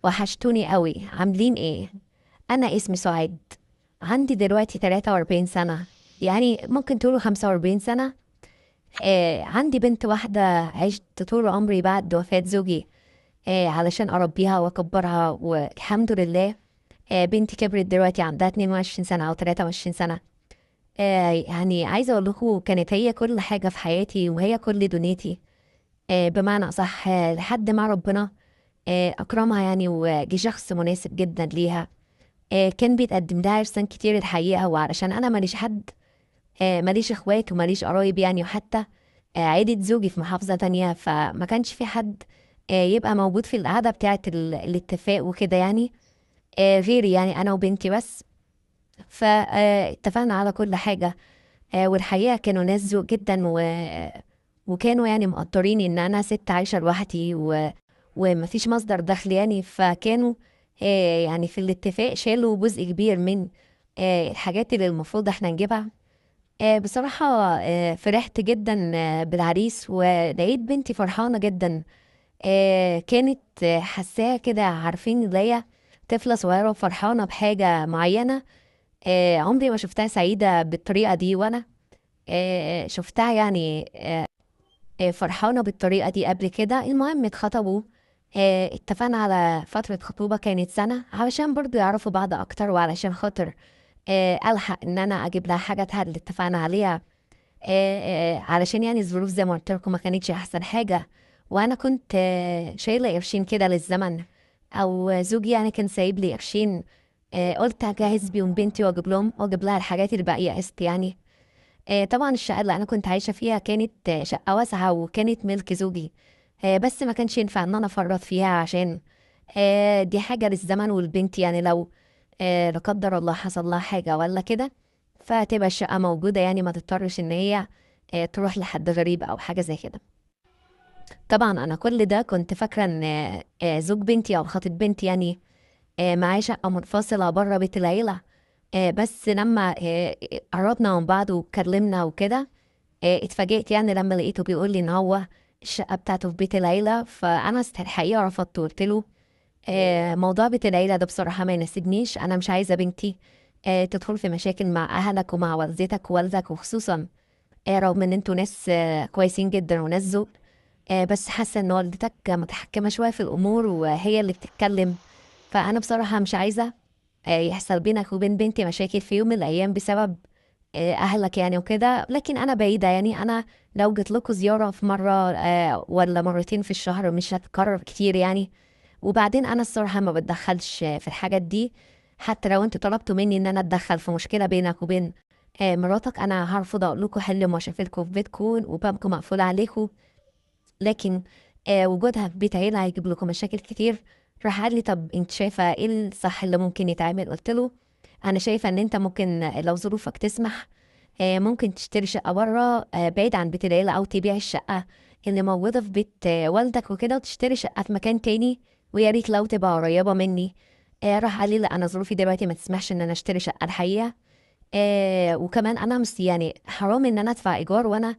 وحشتوني قوي، عاملين ايه؟ انا اسمي سعاد. عندي دلوقتي 43 سنة، يعني ممكن تقولوا 45 سنة. عندي بنت واحدة، عشت طول عمري بعد وفاة زوجي علشان اربيها واكبرها، والحمد لله. بنتي كبرت دلوقتي، عندها 22 سنة او 23 سنة. يعني عايزة اقول لكم كانت هي كل حاجة في حياتي، وهي كل دنيتي. بمعنى أصح، لحد ما ربنا أكرمها يعني، وجي شخص مناسب جدا ليها. كان بيتقدم لها عرسان كتير الحقيقة، وعلشان أنا ماليش حد، ماليش إخوات وماليش قرايب يعني، وحتى عيلة زوجي في محافظة تانية، فما كانش في حد يبقى موجود في القعدة بتاعة الاتفاق وكده يعني. غيري يعني أنا وبنتي بس. فاتفقنا على كل حاجة. والحقيقة كانوا ناس ذوق جدا، وكانوا يعني مقدرين ان انا ست عايشة لوحدي، ومفيش مصدر دخل يعني، فكانوا يعني في الاتفاق شالوا جزء كبير من الحاجات اللي المفروض احنا نجيبها. بصراحة فرحت جدا بالعريس، ولقيت بنتي فرحانة جدا. كانت حاساها كده، عارفين اللي هي طفلة صغيرة وفرحانة بحاجة معينة. عمري ما شفتها سعيدة بالطريقة دي، وأنا شفتها يعني فرحانة بالطريقة دي قبل كده. المهم اتخطبوا. اتفقنا على فترة خطوبة كانت سنة، علشان برضو يعرفوا بعض أكتر، وعلشان خاطر ألحق إن أنا أجيب لها حاجاتها اللي اتفقنا عليها. علشان يعني الظروف زي ما قلت لكم ما كانتش أحسن حاجة، وأنا كنت شايلة قرشين كده للزمن، أو زوجي يعني كان سايب لي قرشين. قلت أجهز بيهم بنتي وأجيب لها الحاجات الباقية قسط يعني. طبعا الشقة اللي أنا كنت عايشة فيها كانت شقة واسعة، وكانت ملك زوجي. بس ما كانش ينفع إن أنا أفرط فيها، عشان دي حاجة للزمن والبنت يعني، لو لا قدر الله حصل لها حاجة ولا كده، فتبقى الشقة موجودة يعني، ما تضطرش إن هي تروح لحد غريب أو حاجة زي كده. طبعا أنا كل ده كنت فاكرة إن زوج بنتي أو خطيب بنتي يعني معاه شقة منفصلة بره بيت العيلة. بس لما قربنا من بعض واتكلمنا وكده، اتفاجئت يعني لما لقيته بيقول لي ان هو الشقه بتاعته في بيت العيله. فانا الحقيقه رفضت وقلت له موضوع بيت العيله ده بصراحه ما يناسبنيش، انا مش عايزه بنتي تدخل في مشاكل مع اهلك ومع والدتك ووالدك، وخصوصا رغم ان انتوا ناس كويسين جدا وناس ذوق. بس حاسه ان والدتك متحكمه شويه في الامور، وهي اللي بتتكلم. فانا بصراحه مش عايزه يحصل بينك وبين بنتي مشاكل في يوم من الايام بسبب اهلك يعني وكده. لكن انا بعيده يعني، انا لو جيت لكم زياره في مره ولا مرتين في الشهر، مش هتكرر كتير يعني. وبعدين انا الصراحه ما بتدخلش في الحاجات دي. حتى لو انتوا طلبتوا مني ان انا اتدخل في مشكله بينك وبين مراتك، انا هرفض اقول لكم حلوا مشاكلكم في بيتكم وبابكم مقفول عليكم. لكن وجودها في بيت عيله هيجيب لكم مشاكل كتير. راح قال لي طب انت شايفه ايه الصح اللي ممكن يتعمل؟ قلت له انا شايفه ان انت ممكن لو ظروفك تسمح ممكن تشتري شقه بره بعيد عن بيت العيله، او تبيع الشقه اللي موجوده في بيت والدك وكده، وتشتري شقه في مكان تاني، ويا ريت لو تبقى قريبه مني. راح قال لي لا، انا ظروفي دلوقتي ما تسمحش ان انا اشتري شقه الحقيقه. وكمان انا مش يعني حرام ان انا ادفع ايجار وانا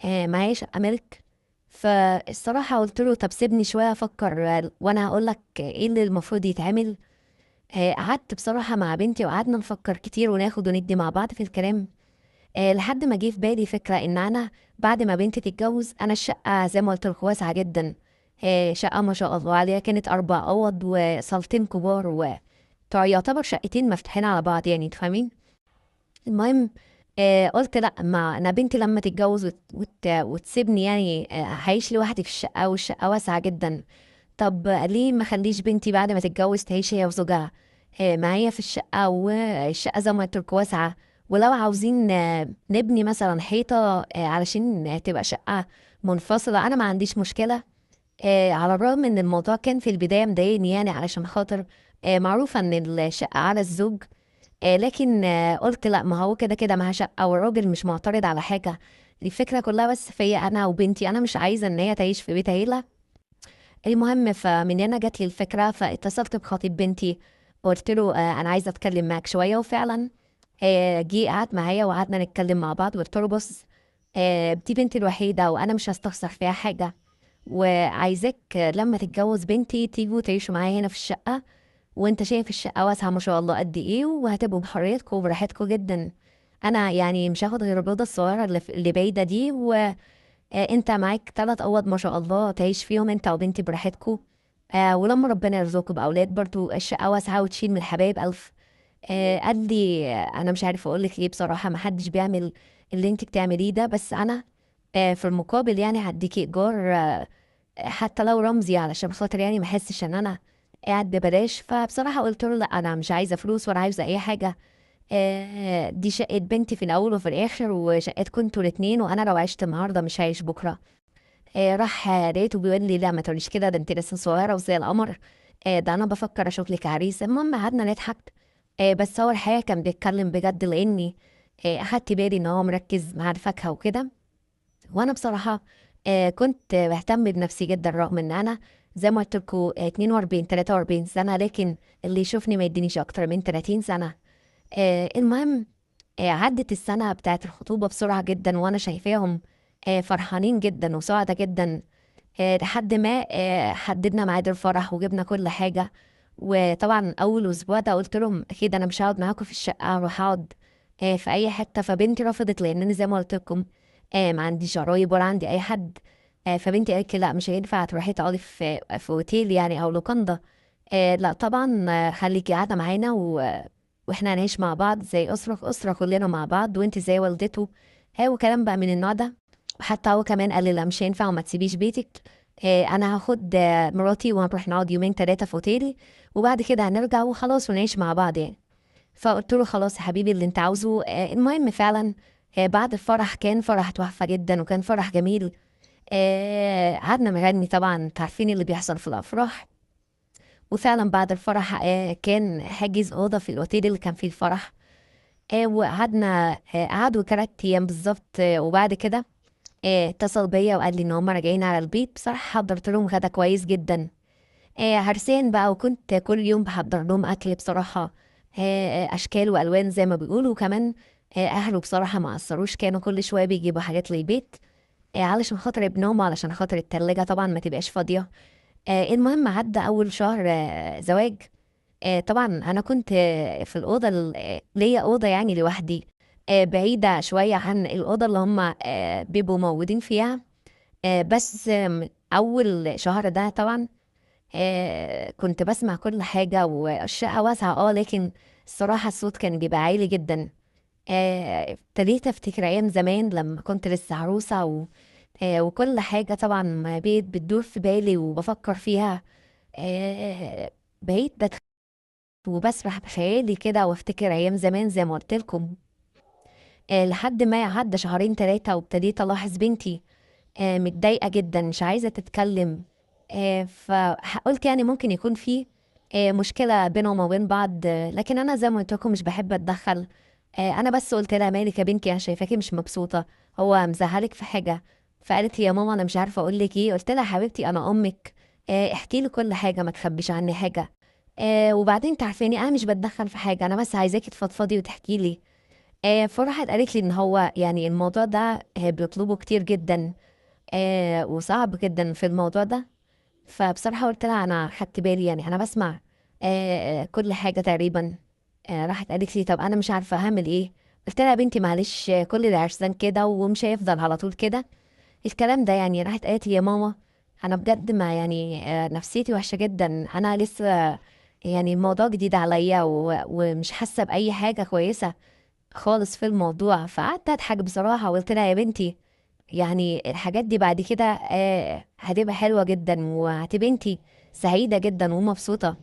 معايا شقه ملك. فالصراحه قلت له طب سيبني شويه افكر وانا هقول لك ايه اللي المفروض يتعمل. قعدت بصراحه مع بنتي وقعدنا نفكر كتير وناخد وندي مع بعض في الكلام. لحد ما جه في بالي فكره ان انا بعد ما بنتي تتجوز، انا الشقه زي ما قلت لك واسعه جدا. شقه ما شاء الله عليها، كانت 4 اوض وصالتين كبار، يعتبر شقتين مفتوحين على بعض يعني، تفهمين. المهم قلت لا، ما انا بنتي لما تتجوز وتسيبني يعني هعيش لوحدي في الشقه، والشقه واسعه جدا. طب ليه ما خليش بنتي بعد ما تتجوز تعيش هي وزوجها معايا في الشقه، والشقه زي ما قلت لكم واسعه. ولو عاوزين نبني مثلا حيطه علشان تبقى شقه منفصله، انا ما عنديش مشكله. على الرغم ان الموضوع كان في البدايه مضايقني يعني، علشان خاطر معروفه ان الشقه على الزوج. لكن قلت لا، ما هو كده كده معاه شقة، والراجل مش معترض على حاجة. الفكرة كلها بس فيا أنا وبنتي، أنا مش عايزة إن هي تعيش في بيت عيلة. المهم فمن هنا جات لي الفكرة، فاتصلت بخطيب بنتي، قلت له أنا عايزة أتكلم معاك شوية. وفعلا جه قعد معايا وقعدنا نتكلم مع بعض، وقلت له بص، دي بنتي الوحيدة وأنا مش هستخسر فيها حاجة. وعايزاك لما تتجوز بنتي تيجوا تعيشوا معايا هنا في الشقة، وانت شايف الشقة واسعة ما شاء الله قد ايه، وهتبقوا بحريتكم وبراحتكم جدا. انا يعني مش هاخد غير الأوضة الصغيرة اللي بعيدة دي، وانت معاك 3 أوض ما شاء الله تعيش فيهم انت وبنتي براحتكم. ولما ربنا يرزقكم بأولاد برضو الشقة واسعة وتشيل من الحبايب ألف. قال لي انا مش عارفه اقول لك ايه بصراحه، ما حدش بيعمل اللي انت بتعمليه ده، بس انا في المقابل يعني هديكي ايجار حتى لو رمزي، علشان خاطر يعني ما احسش ان انا قاعد ببلاش. فبصراحه قلت له لا، انا مش عايزه فلوس ولا عايزه اي حاجه. دي شقه بنتي في الاول وفي الاخر، وشقتكم انتوا الاتنين، وانا لو عشت النهارده مش عايش بكره. راح لقيته بيقول لي لا ما تقوليش كده، ده انت لسه صغيره وزي القمر. ده انا بفكر اشوف لك عريس. المهم قعدنا نضحك. بس هو الحقيقه كان بيتكلم بجد، لاني اخدت بالي ان هو مركز مع الفاكهه وكده. وانا بصراحه كنت بهتم بنفسي جدا، رغم ان انا زي ما قلت لكم 42 43 سنه، لكن اللي يشوفني ما يدينيش اكتر من 30 سنه. المهم عدت السنه بتاعت الخطوبه بسرعه جدا، وانا شايفاهم فرحانين جدا وسعدة جدا. لحد ما حددنا ميعاد الفرح وجبنا كل حاجة. وطبعا أول أسبوع ده قلت لهم أكيد أنا مش هقعد معاكم في الشقة، أروح أقعد في أي حتة. فبنتي رفضت، لأن زي ما قلت لكم ما عنديش قرايب ولا عندي أي حد. فبنتي قالت لي لا مش هينفع تروحي تقعدي في أوتيل يعني أو لوكاندا. لا طبعا، خليكي قاعدة معانا واحنا هنعيش مع بعض زي أسرة كلنا مع بعض، وانت زي والدته. وكلام بقى من النوع ده. وحتى هو كمان قال لي لا مش هينفع وما تسيبيش بيتك. انا هاخد مراتي وهنروح نقعد يومين 3 في اوتيلي، وبعد كده هنرجع وخلاص ونعيش مع بعض يعني. فقلت له خلاص يا حبيبي اللي انت عاوزه. المهم فعلا بعد الفرح كان فرح تحفة جدا، وكان فرح جميل. قعدنا نغني، طبعا انتوا عارفين اللي بيحصل في الافراح. وفعلا بعد الفرح كان حاجز اوضه في الاوتيل اللي كان فيه الفرح. وقعدنا قعدوا 3 ايام بالظبط. وبعد كده اتصل بيا وقال لي ان هم راجعين على البيت. بصراحة حضرت لهم غدا كويس جدا، عرسان بقى، وكنت كل يوم بحضر لهم اكل بصراحة. اشكال والوان زي ما بيقولوا. وكمان اهله بصراحة ما قصروش، كانوا كل شوية بيجيبوا حاجات للبيت علشان خاطر ابنهم، علشان خاطر التلاجة طبعا ما تبقاش فاضية. المهم عدى اول شهر زواج. طبعا انا كنت في الاوضه ليا اوضه يعني لوحدي، بعيده شويه عن الاوضه اللي هم بيبقوا موجودين فيها. بس اول شهر ده طبعا كنت بسمع كل حاجه، والشقه واسعه لكن الصراحه الصوت كان بيبقى عالي جدا. ابتديت افتكر ايام زمان لما كنت لسه عروسه وكل حاجه طبعا ما بقيت بتدور في بالي وبفكر فيها. بقيت وبسرح بخيالي كده وافتكر ايام زمان زي ما قلت لكم. لحد ما عدى شهرين 3 وابتديت الاحظ بنتي متضايقه جدا مش عايزه تتكلم. فقلت يعني ممكن يكون في مشكله بينهم وبين بعض. لكن انا زي ما قلت لكم مش بحب اتدخل. انا بس قلت لها مالك يا بنتي، انا شايفاكي مش مبسوطه، هو مزعلك في حاجه؟ فقالت يا ماما انا مش عارفه اقول لك ايه. قلت لها حبيبتي انا امك، احكي لي كل حاجه، ما تخبيش عني حاجه. وبعدين تعرفيني انا مش بتدخل في حاجه، انا بس عايزاكي تفضفضي وتحكي لي. فراحت قالت لي ان هو يعني الموضوع ده بيطلبه كتير جدا وصعب جدا في الموضوع ده. فبصراحه قلت لها انا خدت بالي، يعني انا بسمع كل حاجه تقريبا. راحت قالت لي طب انا مش عارفه اعمل ايه. قلت لها يا بنتي معلش، كل العرسان كده ومش هيفضل على طول كده الكلام ده يعني. راحت قالت لي يا ماما انا بجد ما يعني نفسيتي وحشه جدا، انا لسه يعني الموضوع جديد عليا ومش حاسه باي حاجه كويسه خالص في الموضوع. فقعدت اضحك بصراحه وقلت لها يا بنتي يعني الحاجات دي بعد كده هتبقى حلوه جدا، وهتبقى انتي سعيده جدا ومبسوطه.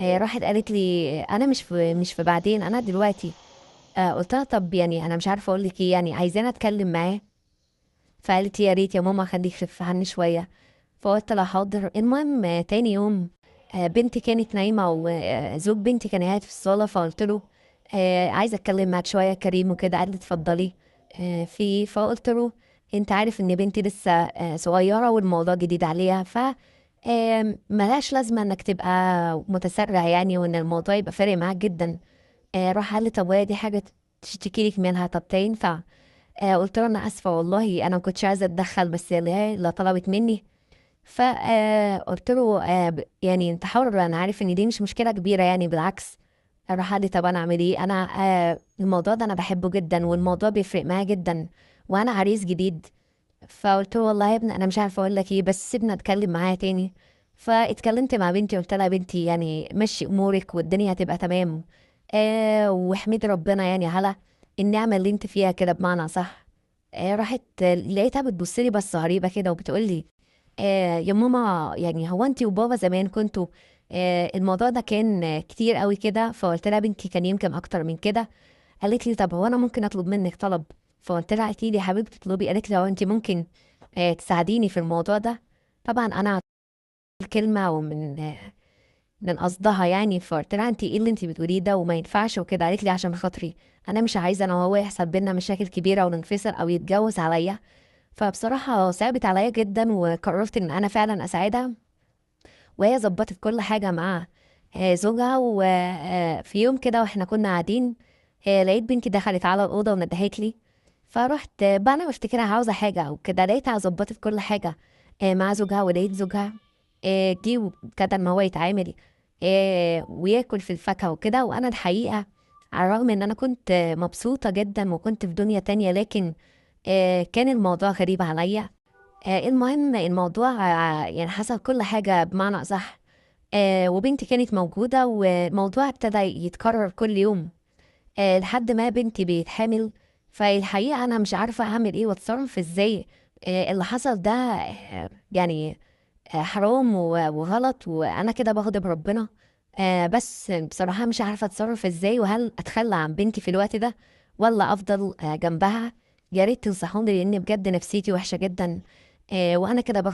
راحت قالت لي انا مش في بعدين، انا دلوقتي. قلت لها طب يعني انا مش عارفه اقول لك ايه، يعني عايزاني اتكلم معاه؟ فقالت يا ريت يا ماما خليك خف عني شويه. فقلت لها حاضر. المهم تاني يوم بنتي كانت نايمة وزوج بنتي كان قاعد في الصالة، فقلت له عايزة اتكلم معاك شوية يا كريم وكده. قال لي اتفضلي. فقلت له انت عارف ان بنتي لسه صغيرة والموضوع جديد عليها، ف ملهاش لازمة انك تبقى متسرع يعني، وان الموضوع يبقى فارق معاك جدا. راح قال لي طب وهي دي حاجة تشتكي لك منها؟ طب ينفع؟ قلت له انا اسفة والله انا ما كنتش عايزة اتدخل، بس اللي هي اللي طلبت مني فقلت له يعني انت حر، انا عارف ان دي مش مشكله كبيره يعني، بالعكس. راح قال لي طب انا اعمل ايه؟ انا الموضوع ده انا بحبه جدا والموضوع بيفرق معايا جدا، وانا عريس جديد. فقلت له والله يا ابني انا مش عارفه اقول لك ايه، بس سيبنا اتكلم معاها تاني. فاتكلمت مع بنتي، قلت لها يا بنتي يعني مشي امورك والدنيا هتبقى تمام. واحمدي ربنا يعني على النعمه اللي انت فيها كده، بمعنى صح. راحت لقيتها بتبص لي بصه غريبه كده وبتقول لي يا ماما، يعني هو انت وبابا زمان كنتوا الموضوع ده كان كتير قوي كده؟ فقلت لها بنتي كان يمكن اكتر من كده. قالت لي طب هو انا ممكن اطلب منك طلب؟ فقلت لها اكيد يا حبيبتي اطلبي. قالت لي هو انت ممكن تساعديني في الموضوع ده؟ طبعا انا الكلمه ومن من قصدها يعني، فقلت لها انت ايه اللي انت بتقوليه ده وما ينفعش وكده. قالت لي عشان خاطري انا مش عايزه انا وهو يحصل بينا مشاكل كبيره وننفصل او يتجوز عليا. فبصراحه صعبت عليا جدا وقررت ان انا فعلا اساعدها. وهي ظبطت كل حاجة مع زوجها. وفي يوم كده واحنا كنا قاعدين لقيت بنتي دخلت على الأوضة وندهت لي. فرحت بقى أنا بفتكرها عاوزة حاجة أو كده، لقيتها ظبطت كل حاجة مع زوجها. ولقيت زوجها جه وابتدى إن هو يتعامل وياكل في الفاكهة وكده. وأنا الحقيقة على الرغم إن أنا كنت مبسوطة جدا وكنت في دنيا تانية، لكن كان الموضوع غريب عليا. المهم الموضوع يعني حصل كل حاجة بمعنى أصح. وبنتي كانت موجودة والموضوع ابتدى يتكرر كل يوم لحد ما بنتي بيتحمل. فالحقيقة أنا مش عارفة أعمل إيه وأتصرف إزاي. اللي حصل ده يعني حرام وغلط، وأنا كده بغضب ربنا. بس بصراحة مش عارفة أتصرف إزاي، وهل أتخلى عن بنتي في الوقت ده ولا أفضل جنبها؟ يا ريت تنصحوني لأن بجد نفسيتي وحشة جدا. وأنا كده